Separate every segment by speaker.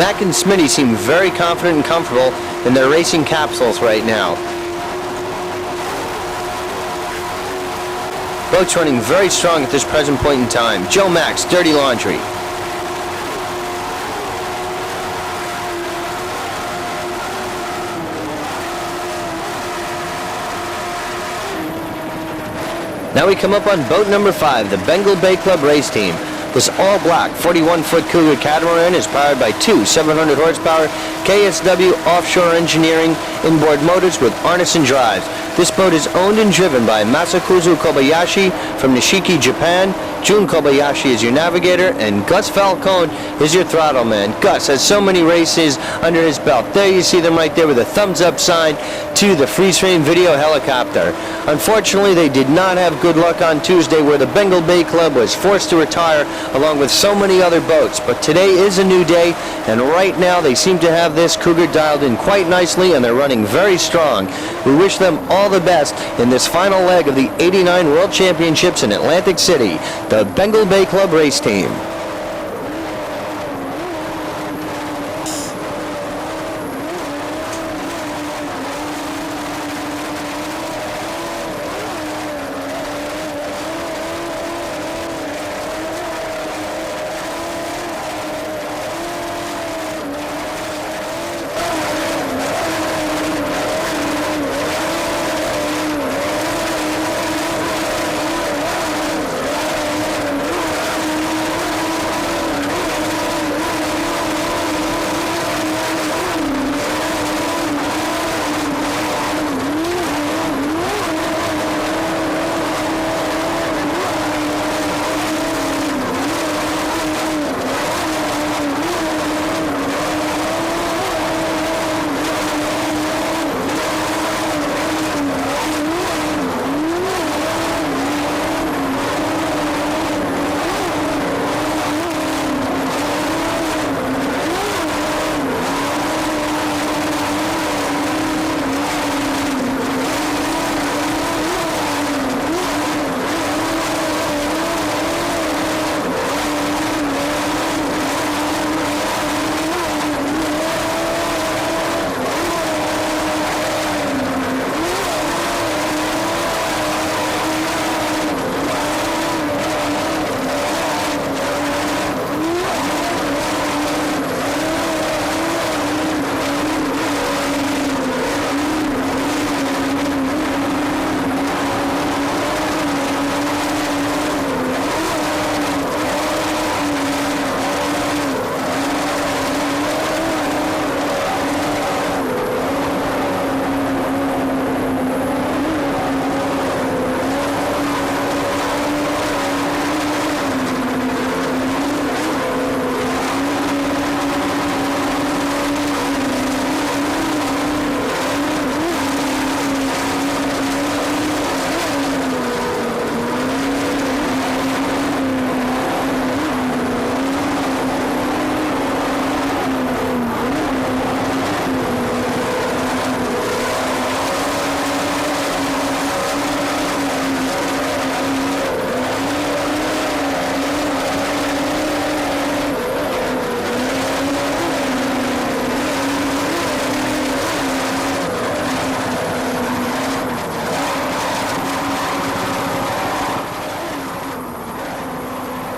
Speaker 1: Mac and Smitty seem very confident and comfortable in their racing capsules right now. Boats running very strong at this present point in time. Joe Max, Dirty Laundry. Now we come up on boat number 5, the Bengal Bay Club race team. This all-black 41-foot Cougar catamaran is powered by two 700-horsepower KSW Offshore Engineering inboard motors with Arneson drives. This boat is owned and driven by Masakuzu Kobayashi from Nishiki, Japan. Jun Kobayashi is your navigator, and Gus Falcone is your throttle man. Gus has so many races under his belt. There you see them right there with a thumbs-up sign to the freeze-frame video helicopter. Unfortunately, they did not have good luck on Tuesday, where the Bengal Bay Club was forced to retire along with so many other boats. But today is a new day, and right now they seem to have this Cougar dialed in quite nicely, and they're running very strong. We wish them all the best in this final leg of the '89 World Championships in Atlantic City, the Bengal Bay Club race team.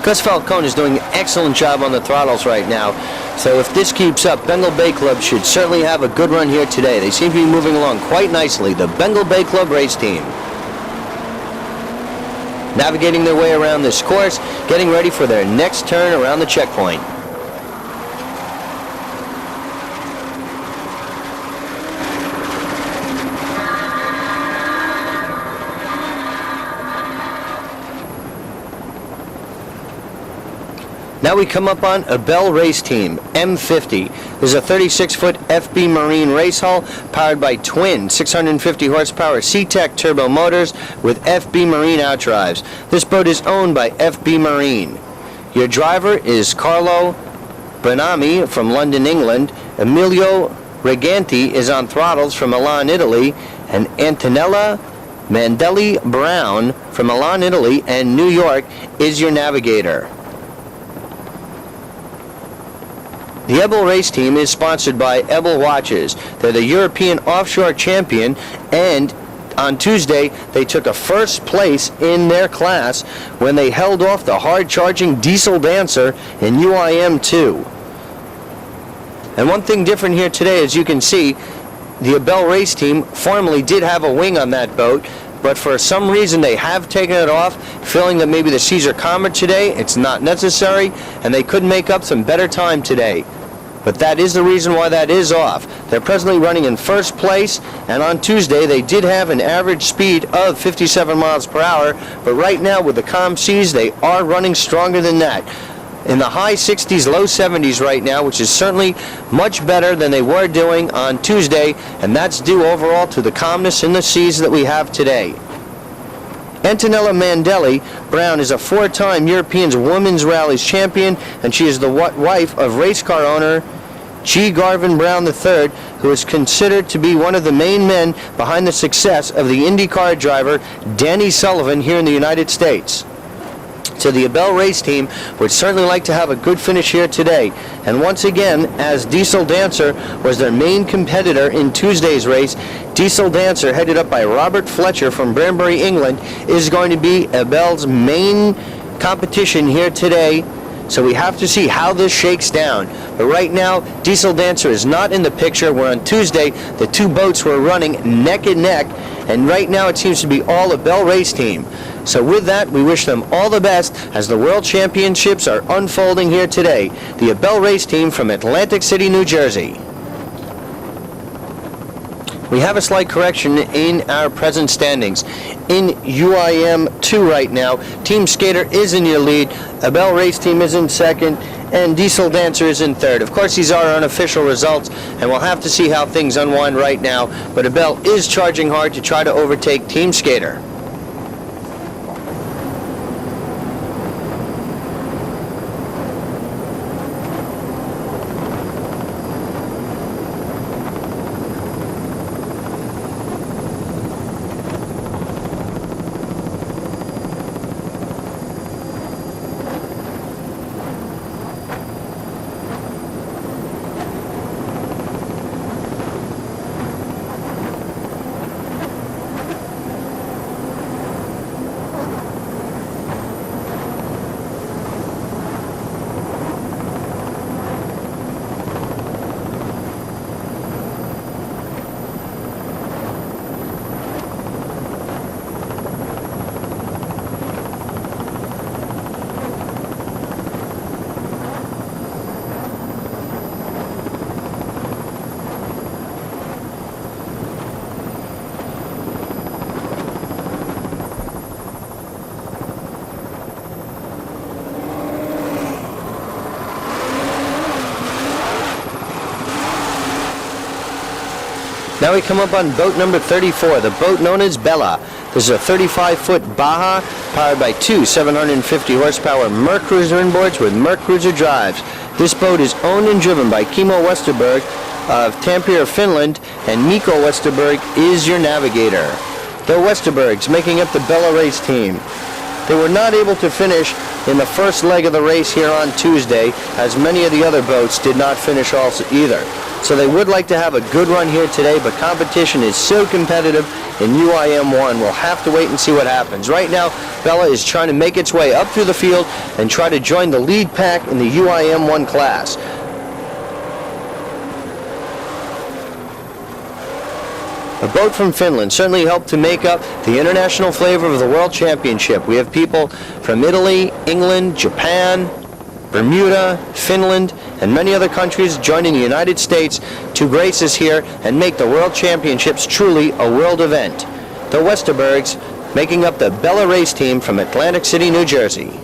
Speaker 1: Gus Falcone is doing an excellent job on the throttles right now. So if this keeps up, Bengal Bay Club should certainly have a good run here today. They seem to be moving along quite nicely, the Bengal Bay Club race team. Navigating their way around this course, getting ready for their next turn around the checkpoint. Now we come up on a Bell race team, M50. This is a 36-foot FB Marine race hull powered by twin 650 horsepower C-Tech turbo motors with FB Marine outdrives. This boat is owned by FB Marine. Your driver is Carlo Bonami from London, England. Emilio Reganti is on throttles from Milan, Italy. And Antonella Mandelli Brown from Milan, Italy and New York is your navigator. The Ebel race team is sponsored by Ebel Watches. They're the European offshore champion, and on Tuesday they took a first place in their class when they held off the hard-charging Diesel Dancer in UIM 2. And one thing different here today, as you can see, the Ebel race team formerly did have a wing on that boat, but for some reason they have taken it off, feeling that maybe the seas are calmer today. It's not necessary, and they could make up some better time today. But that is the reason why that is off. They're presently running in first place, and on Tuesday they did have an average speed of 57 miles per hour, but right now with the calm seas they are running stronger than that. In the high 60s, low 70s right now, which is certainly much better than they were doing on Tuesday, and that's due overall to the calmness in the seas that we have today. Antonella Mandelli Brown is a four-time European Women's Rallies champion, and she is the wife of race car owner G. Garvin Brown III, who is considered to be one of the main men behind the success of the IndyCar driver Danny Sullivan here in the United States. So the Ebel race team would certainly like to have a good finish here today. And once again, as Diesel Dancer was their main competitor in Tuesday's race, Diesel Dancer, headed up by Robert Fletcher from Banbury, England, is going to be Ebel's main competition here today. So we have to see how this shakes down. But right now, Diesel Dancer is not in the picture, where on Tuesday the two boats were running neck and neck, and right now it seems to be all Ebel race team. So with that, we wish them all the best as the World Championships are unfolding here today. The Ebel race team from Atlantic City, New Jersey. We have a slight correction in our present standings. In UIM 2 right now, Team Skater is in your lead, Ebel race team is in second, and Diesel Dancer is in third. Of course, these are unofficial results, and we'll have to see how things unwind right now, but Ebel is charging hard to try to overtake Team Skater. Now we come up on boat number 34, the boat known as Bella. This is a 35-foot Baja powered by two 750 horsepower Mercruiser inboards with Mercruiser drives. This boat is owned and driven by Kimmo Westerberg of Tampere, Finland, and Mikko Westerberg is your navigator. The Westerbergs making up the Bella race team. They were not able to finish in the first leg of the race here on Tuesday, as many of the other boats did not finish also either. So they would like to have a good run here today, but competition is so competitive in UIM 1. We'll have to wait and see what happens. Right now, Bella is trying to make its way up through the field and try to join the lead pack in the UIM 1 class. A boat from Finland certainly helped to make up the international flavor of the World Championship. We have people from Italy, England, Japan, Bermuda, Finland, and many other countries joining the United States to grace us here and make the World Championships truly a world event. The Westerbergs making up the Bella race team from Atlantic City, New Jersey.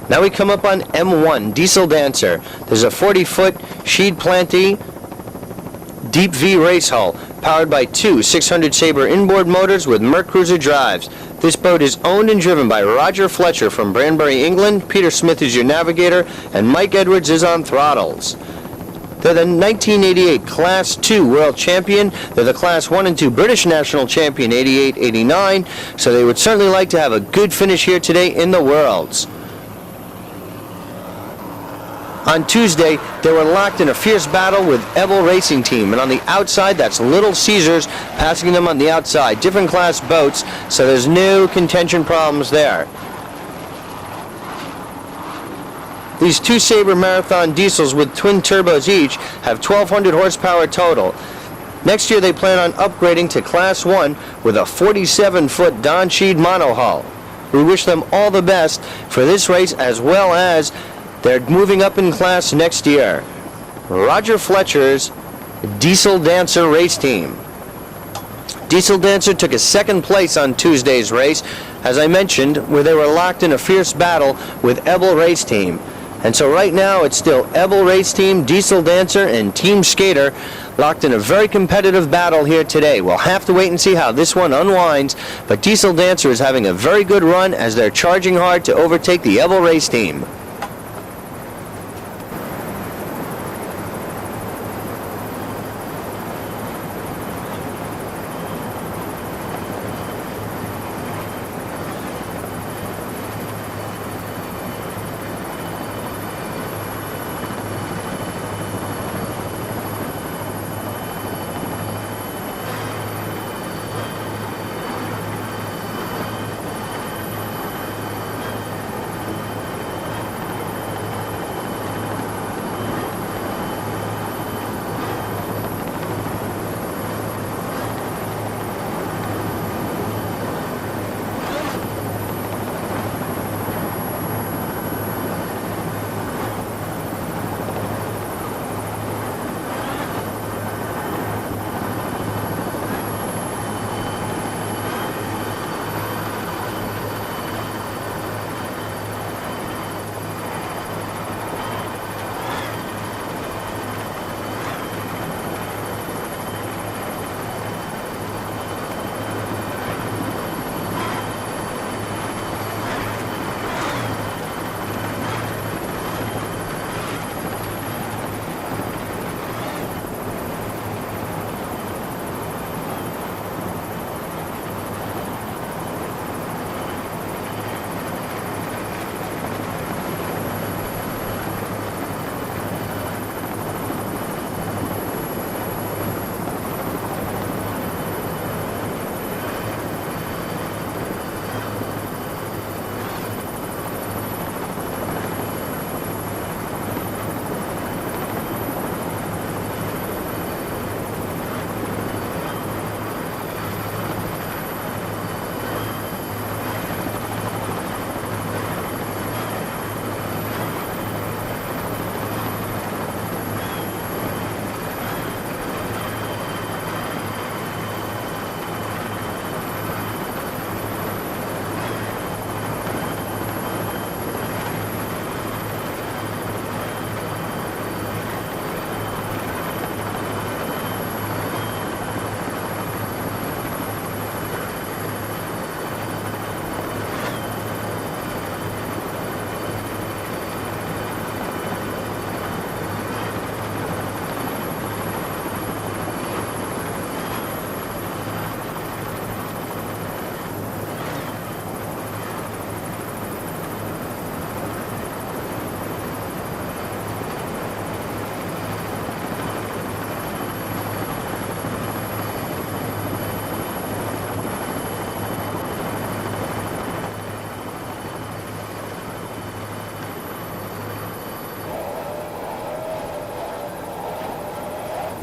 Speaker 1: Now we come up on M1, Diesel Dancer. There's a 40-foot Sheed Planty Deep V race hull, powered by two 600 Sabre inboard motors with Mercruiser drives. This boat is owned and driven by Roger Fletcher from Branbury, England. Peter Smith is your navigator, and Mike Edwards is on throttles. They're the 1988 Class 2 World Champion. They're the Class 1 and 2 British National Champion 88-89, so they would certainly like to have a good finish here today in the Worlds. On Tuesday, they were locked in a fierce battle with Ebel Racing Team, and on the outside, that's Little Caesars passing them on the outside. Different class boats, so there's no contention problems there. These two Sabre Marathon diesels with twin turbos each have 1,200 horsepower total. Next year, they plan on upgrading to Class 1 with a 47-foot Don Sheed monohull. We wish them all the best for this race, as well as they're moving up in class next year. Roger Fletcher's Diesel Dancer race team. Diesel Dancer took a second place on Tuesday's race, as I mentioned, where they were locked in a fierce battle with Ebel Race Team. And so right now it's still Ebel Race Team, Diesel Dancer, and Team Skater locked in a very competitive battle here today. We'll have to wait and see how this one unwinds, but Diesel Dancer is having a very good run as they're charging hard to overtake the Ebel Race Team.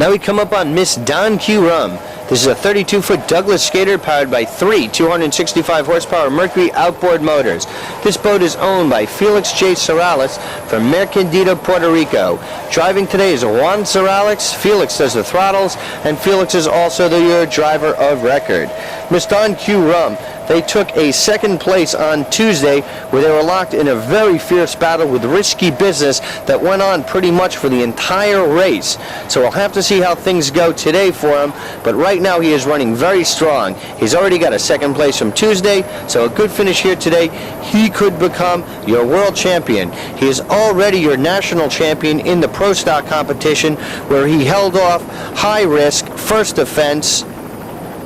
Speaker 1: Now we come up on Miss Don Q Rum. This is a 32-foot Douglas skater powered by three 265 horsepower Mercury outboard motors. This boat is owned by Felix J. Sorales from Mercandito, Puerto Rico. Driving today is Juan Sorales. Felix does the throttles, and Felix is also the driver of record. Miss Don Q Rum, They took a second place on Tuesday, where they were locked in a very fierce battle with Risky Business that went on pretty much for the entire race. So we'll have to see how things go today for him, but right now he is running very strong. He's already got a second place from Tuesday, so a good finish here today. He could become your world champion. He is already your national champion in the Pro Stock competition, where he held off High Risk, First Offense,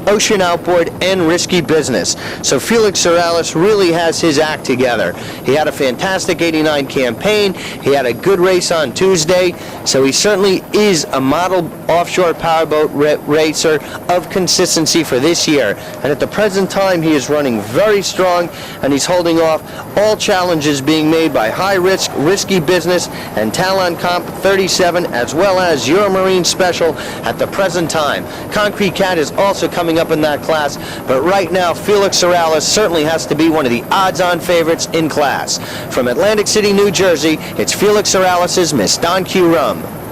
Speaker 1: Ocean Outboard, and Risky Business. So Felix Sorales really has his act together. He had a fantastic 89 campaign. He had a good race on Tuesday. So he certainly is a model offshore powerboat racer of consistency for this year. And at the present time, he is running very strong, and he's holding off all challenges being made by High Risk, Risky Business, and Talon Comp 37, as well as Euromarine Special at the present time. Concrete Cat is also coming up in that class, but right now Felix Sorales certainly has to be one of the odds-on favorites in class. From Atlantic City, New Jersey, it's Felix Sorales' Miss Don Q Rum.